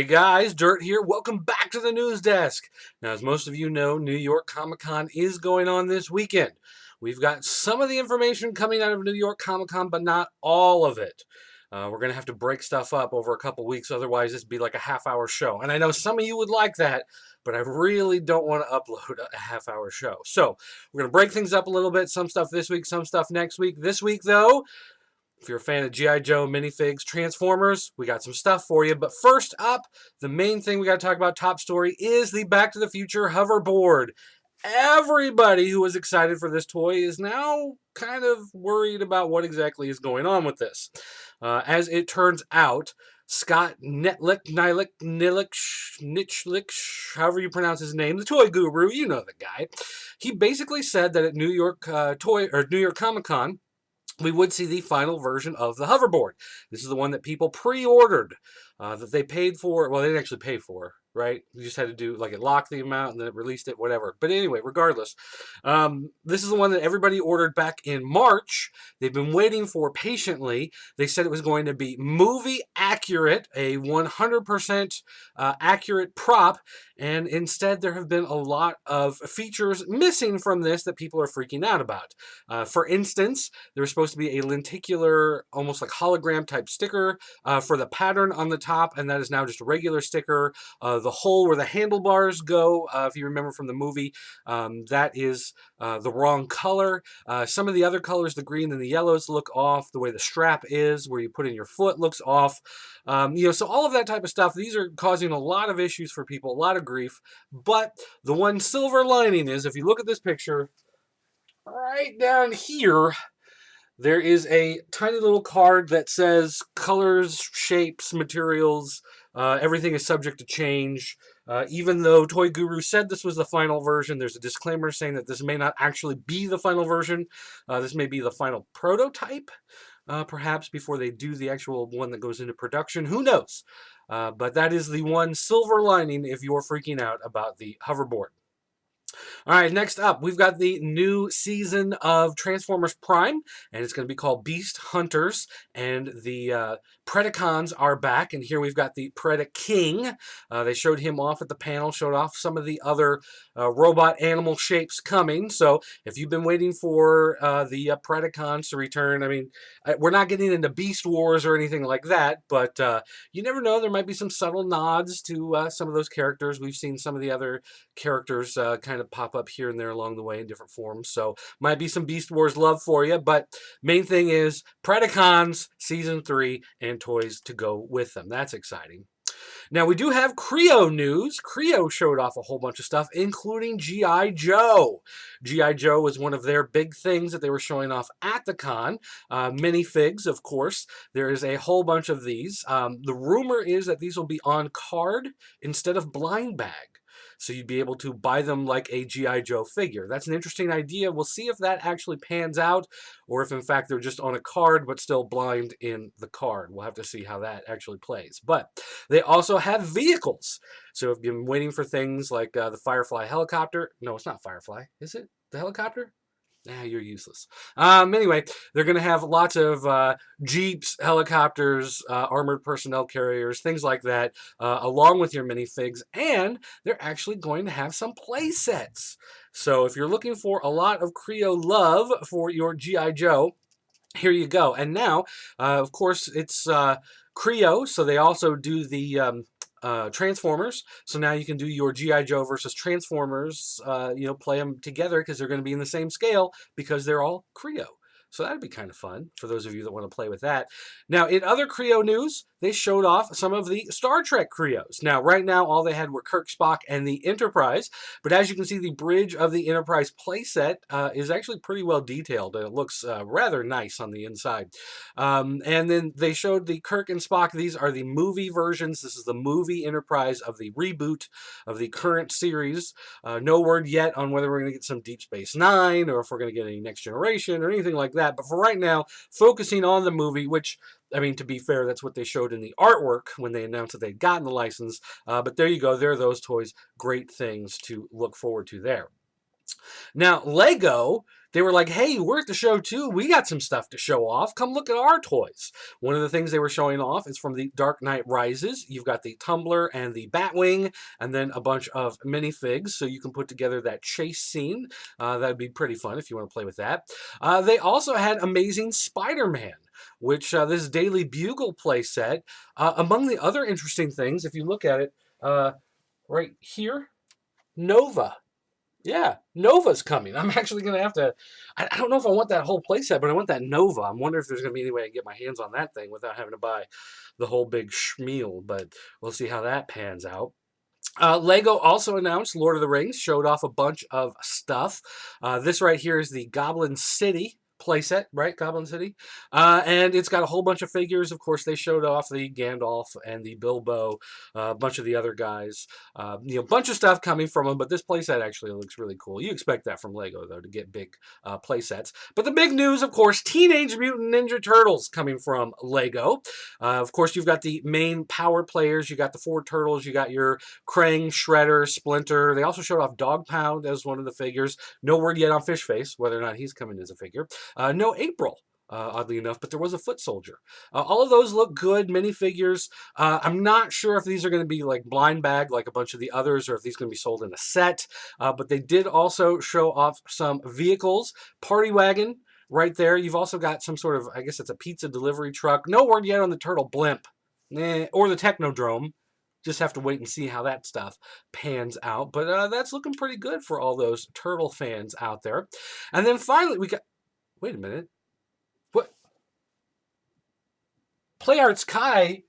Hey guys, Dirt here. Welcome back to the news desk. Now, as most of you know, New York Comic Con is going on this weekend. We've got some of the information coming out of New York Comic Con, but not all of it. We're going to have to break stuff up over a couple weeks, otherwise this would be like a half-hour show. And I know some of you would like that, but I really don't want to upload a half-hour show. So we're going to break things up a little bit. Some stuff this week, some stuff next week. This week, though, if you're a fan of G.I. Joe, minifigs, Transformers, we got some stuff for you. But first up, the main thing we got to talk about, top story, is the Back to the Future hoverboard. Everybody who was excited for this toy is now kind of worried about what exactly is going on with this. As it turns out, Scott Nitschlich, however you pronounce his name, the toy guru, you know the guy. He basically said that at New York Comic Con, we would see the final version of the hoverboard. This is the one that people pre-ordered, that they paid for. Well, they didn't actually pay for, right? You just had to do, like, it locked the amount and then it released it, whatever. But anyway, regardless, this is the one that everybody ordered back in March. They've been waiting for patiently. They said it was going to be movie accurate, a 100% accurate prop, and instead there have been a lot of features missing from this that people are freaking out about. For instance, there's supposed to be a lenticular, almost like hologram type sticker for the pattern on the top, and that is now just a regular sticker. The hole where the handlebars go, if you remember from the movie, that is the wrong color. Some of the other colors, the green and the yellows, look off. The way the strap is, where you put in your foot, looks off. So all of that type of stuff, these are causing a lot of issues for people, a lot of grief. But the one silver lining is, if you look at this picture, right down here, there is a tiny little card that says colors, shapes, materials, everything is subject to change. Even though Toy Guru said this was the final version, there's a disclaimer saying that this may not actually be the final version. This may be the final prototype, perhaps before they do the actual one that goes into production. Who knows? But that is the one silver lining if you're freaking out about the hoverboard. All right, next up, we've got the new season of Transformers Prime, and it's going to be called Beast Hunters, and the Predacons are back, and here we've got the Predaking. They showed him off at the panel, showed off some of the other robot animal shapes coming, so if you've been waiting for the Predacons to return, I mean, we're not getting into Beast Wars or anything like that, but you never know, there might be some subtle nods to some of those characters. We've seen some of the other characters kind of pop up here and there along the way in different forms, so might be some Beast Wars love for you, but main thing is Predacons Season 3 and toys to go with them. That's exciting. Now, we do have Creo news. Creo showed off a whole bunch of stuff, including G.I. Joe. G.I. Joe was one of their big things that they were showing off at the con. Minifigs, of course. There is a whole bunch of these. The rumor is that these will be on card instead of blind bag. So you'd be able to buy them like a G.I. Joe figure. That's an interesting idea. We'll see if that actually pans out, or if in fact they're just on a card but still blind in the card. We'll have to see how that actually plays. But they also have vehicles. So if you've been waiting for things like the Firefly helicopter. No, it's not Firefly. Is it? The helicopter? Nah, you're useless. Anyway, they're going to have lots of Jeeps, helicopters, armored personnel carriers, things like that, along with your minifigs, and they're actually going to have some play sets. So if you're looking for a lot of Creo love for your G.I. Joe, here you go. And now, of course, it's Creo, so they also do the Transformers. So now you can do your G.I. Joe versus Transformers, play them together because they're going to be in the same scale because they're all Creo. So that'd be kind of fun for those of you that want to play with that. Now, in other Creo news, they showed off some of the Star Trek Creos. Now, right now, all they had were Kirk, Spock, and the Enterprise. But as you can see, the bridge of the Enterprise playset is actually pretty well detailed. It looks rather nice on the inside. And then they showed the Kirk and Spock. These are the movie versions. This is the movie Enterprise of the reboot of the current series. No word yet on whether we're going to get some Deep Space Nine or if we're going to get any Next Generation or anything like that. But for right now, focusing on the movie, which, I mean, to be fair, that's what they showed in the artwork when they announced that they'd gotten the license. But there you go. There are those toys. Great things to look forward to there. Now, Lego, they were like, hey, we're at the show too. We got some stuff to show off. Come look at our toys. One of the things they were showing off is from the Dark Knight Rises. You've got the Tumbler and the Batwing, and then a bunch of minifigs, so you can put together that chase scene. That'd be pretty fun if you want to play with that. They also had Amazing Spider-Man, which this Daily Bugle playset. Among the other interesting things, if you look at it right here, Nova. Yeah, Nova's coming. I'm actually going to have to. I don't know if I want that whole playset, but I want that Nova. I'm wondering if there's going to be any way I can get my hands on that thing without having to buy the whole big schmeal, but we'll see how that pans out. Lego also announced Lord of the Rings, showed off a bunch of stuff. This right here is the Goblin City playset, right? Goblin City. And it's got a whole bunch of figures. Of course, they showed off the Gandalf and the Bilbo, a bunch of the other guys. Bunch of stuff coming from them, but this playset actually looks really cool. You expect that from Lego, though, to get big playsets. But the big news, of course, Teenage Mutant Ninja Turtles coming from Lego. Of course, you've got the main power players. You got the 4 turtles. You got your Krang, Shredder, Splinter. They also showed off Dog Pound as one of the figures. No word yet on Fish Face, whether or not he's coming as a figure. No April, oddly enough, but there was a foot soldier. All of those look good, minifigures. I'm not sure if these are going to be like blind bag like a bunch of the others or if these are going to be sold in a set, but they did also show off some vehicles. Party wagon right there. You've also got some sort of, I guess it's a pizza delivery truck. No word yet on the turtle blimp or the Technodrome. Just have to wait and see how that stuff pans out. But that's looking pretty good for all those turtle fans out there. And then finally, we got... Wait a minute. What? Play Arts Kai,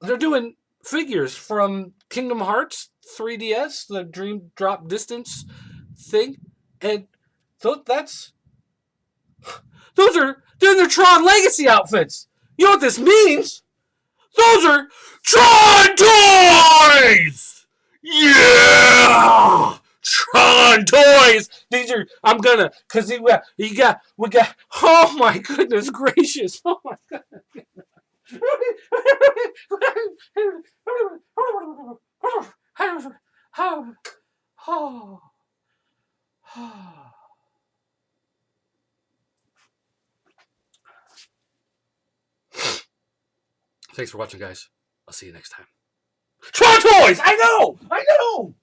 they're doing figures from Kingdom Hearts 3DS, the Dream Drop Distance thing. And they're in their Tron Legacy outfits. You know what this means? Those are Tron toys! Yeah! Tron toys! These are, I'm gonna, cause we got, oh my goodness gracious, oh my goodness. Thanks for watching, guys. I'll see you next time. Tron toys! I know!